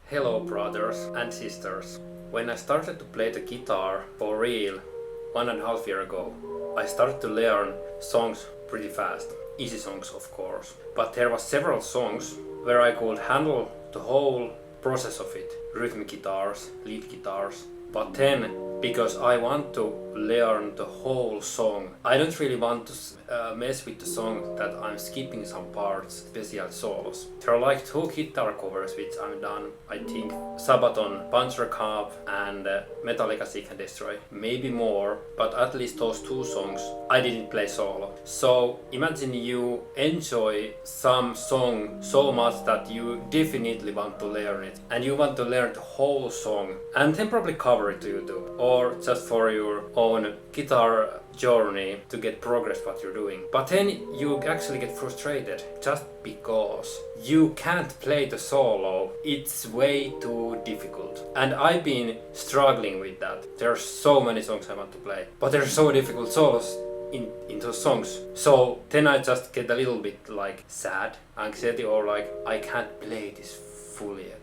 Hello brothers and sisters. When I started to play the guitar for real 1.5 years ago, I started to learn songs pretty fast. Easy songs of course. But there was several songs where I could handle the whole process of it. Rhythm guitars, lead guitars. But then, because I want to learn the whole song, I don't really want to mess with the song that I'm skipping some parts, special solos. There are like 2 guitar covers which I've done, I think Sabaton, Panzer Cup and Metallica Seek and Destroy. Maybe more, but at least those 2 songs I didn't play solo. So imagine you enjoy some song so much that you definitely want to learn it. And you want to learn the whole song and then probably cover it to YouTube or just for your own guitar journey to get progress what you're doing. But then you actually get frustrated just because you can't play the solo. It's way too difficult. And I've been struggling with that. There are so many songs I want to play, but they're so difficult solos in those songs. So then I just get a little bit like sad, anxiety, or like I can't play this fully yet.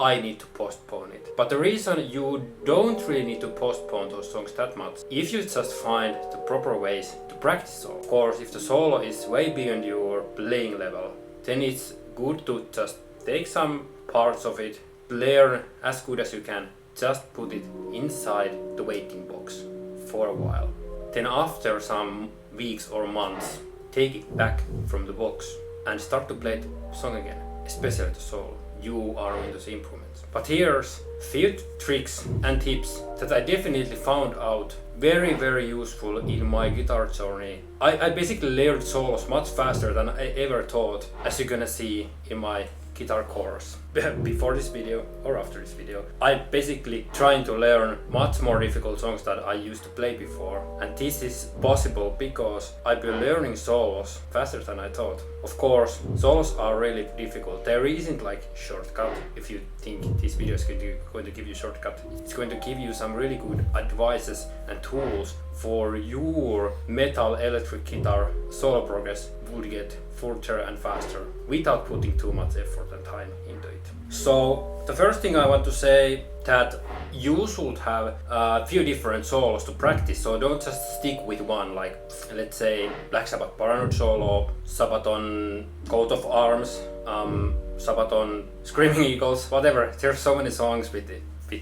I need to postpone it. But the reason you don't really need to postpone those songs that much, if you just find the proper ways to practice solo. Of course, if the solo is way beyond your playing level, then it's good to just take some parts of it, learn as good as you can, just put it inside the waiting box for a while. Then after some weeks or months, take it back from the box and start to play the song again, especially the solo. You are going to see improvements. But here's few tricks and tips that I definitely found out very useful in my guitar journey. I basically learned solos much faster than I ever thought, as you're gonna see in my guitar course. Before this video or after this video, I basically trying to learn much more difficult songs that I used to play before, and this is possible because I've been learning solos faster than I thought. Of course, solos are really difficult. There isn't like shortcut. If you think this video is going to give you a shortcut, it's going to give you some really good advices and tools for your metal electric guitar solo progress would get further and faster without putting too much effort and time into it. So the first thing I want to say that you should have a few different solos to practice, so don't just stick with one, like let's say Black Sabbath Paranoid solo, Sabaton Coat of Arms, Sabaton Screaming Eagles, whatever. There's so many songs with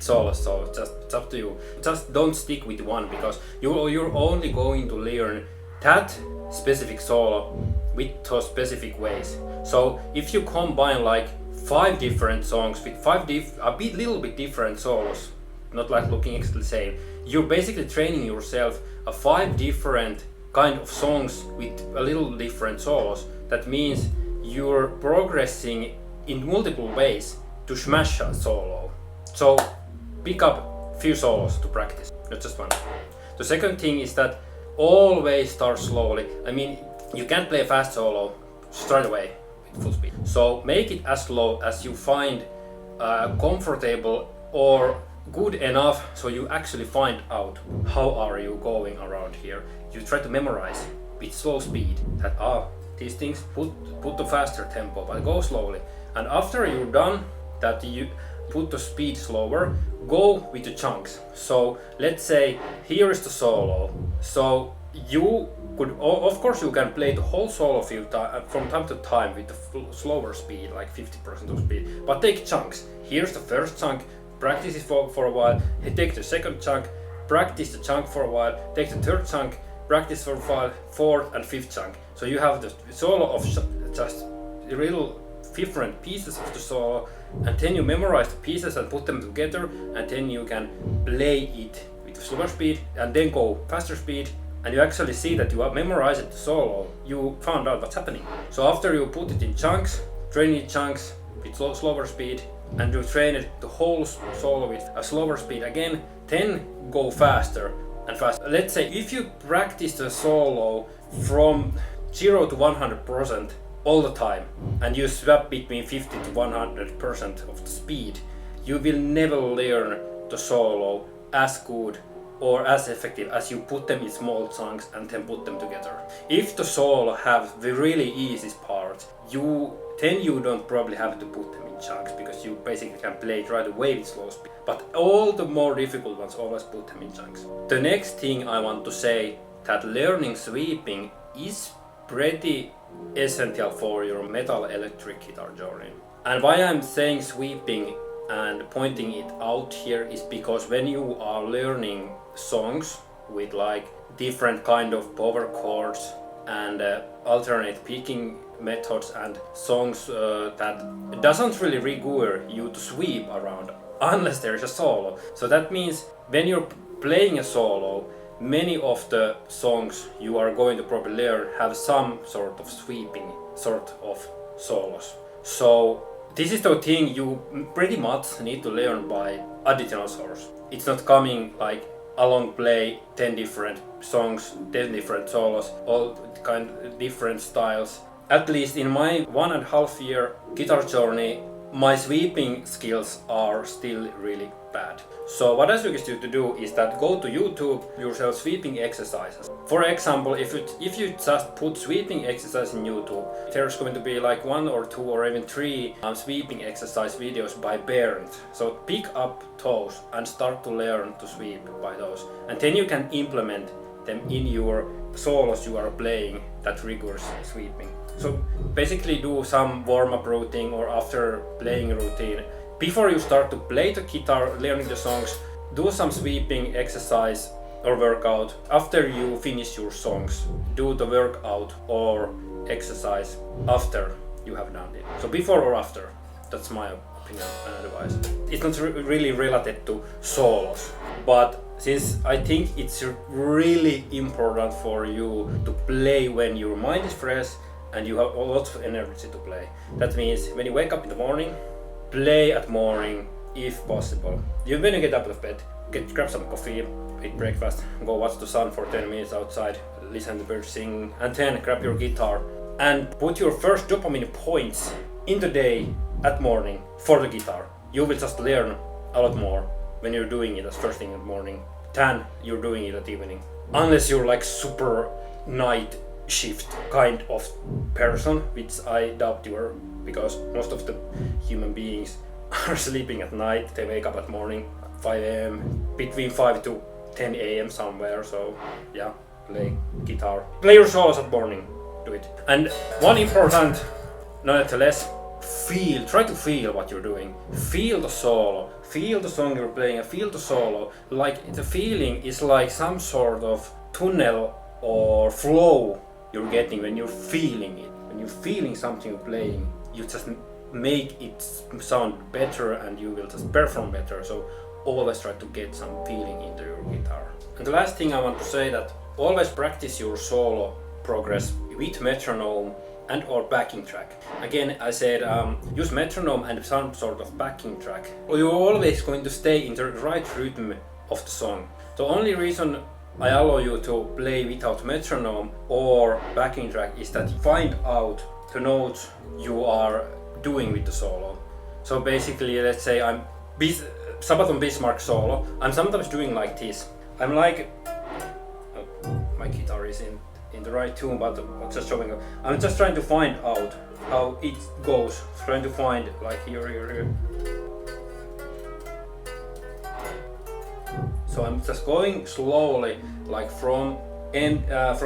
solos, so just it's up to you. Just don't stick with one because you're only going to learn that specific solo with those specific ways. So if you combine like 5 different songs with little bit different solos, not like looking exactly the same, you're basically training yourself a 5 different kind of songs with a little different solos. That means you're progressing in multiple ways to smash a solo. So pick up few solos to practice, not just one. The second thing is that always start slowly. I mean, you can't play a fast solo straight away with full speed. So make it as slow as you find comfortable or good enough, so you actually find out how are you going around here. You try to memorize with slow speed that these things put the faster tempo, but go slowly. And after you're done that, you put the speed slower, go with the chunks. So let's say here is the solo. So you could, of course you can play the whole solo from time to time with the slower speed, like 50% of speed, but take chunks. Here's the first chunk, practice it for a while, take the second chunk, practice the chunk for a while, take the third chunk, practice for a while, fourth and fifth chunk. So you have the solo of just little different pieces of the solo, and then you memorize the pieces and put them together, and then you can play it with slower speed and then go faster speed, and you actually see that you have memorized the solo. You found out what's happening. So after you put it in chunks, train it chunks with slower speed, and you train it the whole solo with a slower speed again, then go faster and faster. Let's say if you practice the solo from 0 to 100% all the time, and you swap between 50 to 100% of the speed, you will never learn the solo as good or as effective as you put them in small chunks and then put them together. If the solo have the really easy part, you then you don't probably have to put them in chunks because you basically can play it right away with slow speed. But all the more difficult ones, always put them in chunks. The next thing I want to say, that learning sweeping is pretty essential for your metal electric guitar journey. And why I'm saying sweeping and pointing it out here is because when you are learning songs with like different kind of power chords and alternate picking methods and songs that doesn't really require you to sweep around unless there is a solo. So that means when you're playing a solo, many of the songs you are going to probably learn have some sort of sweeping sort of solos. So this is the thing you pretty much need to learn by additional source. It's not coming like along play 10 different songs, 10 different solos, all kind of different styles. At least in my 1.5 year guitar journey, my sweeping skills are still really bad. So what I suggest you to do is that go to YouTube yourself sweeping exercises. For example, if you just put sweeping exercise in YouTube, there's going to be like 1 or 2 or even 3 sweeping exercise videos by Benton. So pick up those and start to learn to sweep by those. And then you can implement them in your solos you are playing that requires sweeping. So basically do some warm-up routine or after playing routine. Before you start to play the guitar, learning the songs, do some sweeping exercise or workout. After you finish your songs, do the workout or exercise after you have done it. So before or after, that's my opinion and advice. It's not really related to solos, but since I think it's really important for you to play when your mind is fresh and you have a lot of energy to play. That means when you wake up in the morning, play at morning if possible. When you get up out of bed, grab some coffee, eat breakfast, go watch the sun for 10 minutes outside, listen to birds sing, and then grab your guitar and put your first dopamine points in the day at morning for the guitar. You will just learn a lot more when you're doing it as first thing in the morning than you're doing it at evening. Unless you're like super night shift kind of person, which I doubt you are, because most of the human beings are sleeping at night. They wake up at morning, 5 a.m, between 5 to 10 a.m. somewhere. So yeah, play guitar, play your solos at morning, do it. And one important, nonetheless, try to feel what you're doing. Feel the solo, feel the song you're playing, and feel the solo. Like the feeling is like some sort of tunnel or flow you're getting when you're feeling it. When you're feeling something you're playing, you just make it sound better and you will just perform better. So always try to get some feeling into your guitar. And the last thing I want to say, that always practice your solo progress with metronome and or backing track. Again, I said use metronome and some sort of backing track, or you're always going to stay in the right rhythm of the song. The only reason I allow you to play without metronome or backing track is that you find out the notes you are doing with the solo. So basically, let's say I'm Sabaton Bismarck solo, I'm sometimes doing like this. I'm like, my guitar is in the right tune, but I'm just showing up. I'm just trying to find out how it goes. Trying to find like here. So I'm just going slowly, like from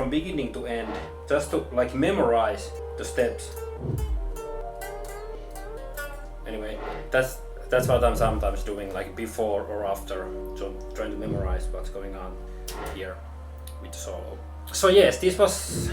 beginning to end, just to like memorize the steps. Anyway, that's what I'm sometimes doing, like before or after. So trying to memorize what's going on here with the solo. So yes, this was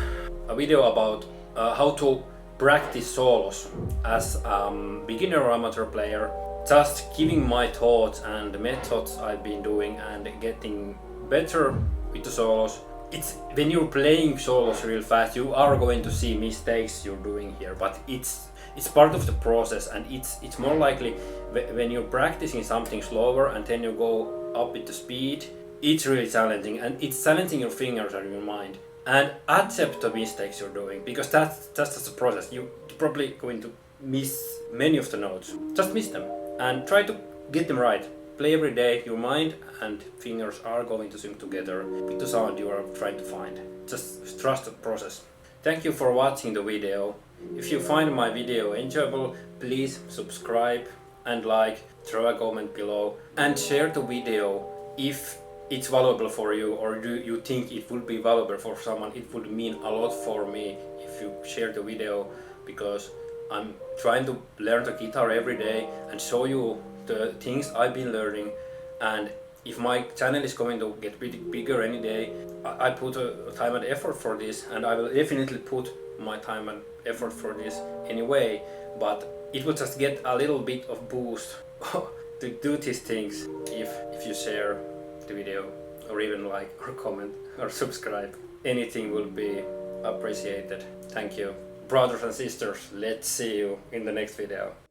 a video about how to practice solos as a beginner or amateur player. Just giving my thoughts and the methods I've been doing and getting better with the solos. It's when you're playing solos real fast, you are going to see mistakes you're doing here, but it's part of the process, and it's more likely when you're practicing something slower and then you go up with the speed. It's really challenging, and it's challenging your fingers and your mind. And accept the mistakes you're doing, because that's just the process. You're probably going to miss many of the notes. Just miss them and try to get them right. Play every day. Your mind and fingers are going to sync together with the sound you are trying to find. Just trust the process. Thank you for watching the video. If you find my video enjoyable, please subscribe and like, throw a comment below, and share the video if it's valuable for you, or do you think it would be valuable for someone. It would mean a lot for me if you share the video, because I'm trying to learn the guitar every day and show you the things I've been learning. And if my channel is going to get bigger any day, I put time and effort for this, and I will definitely put my time and effort for this anyway, but it will just get a little bit of boost to do these things if you share the video, or even like, or comment, or subscribe. Anything will be appreciated. Thank you. Brothers and sisters, let's see you in the next video.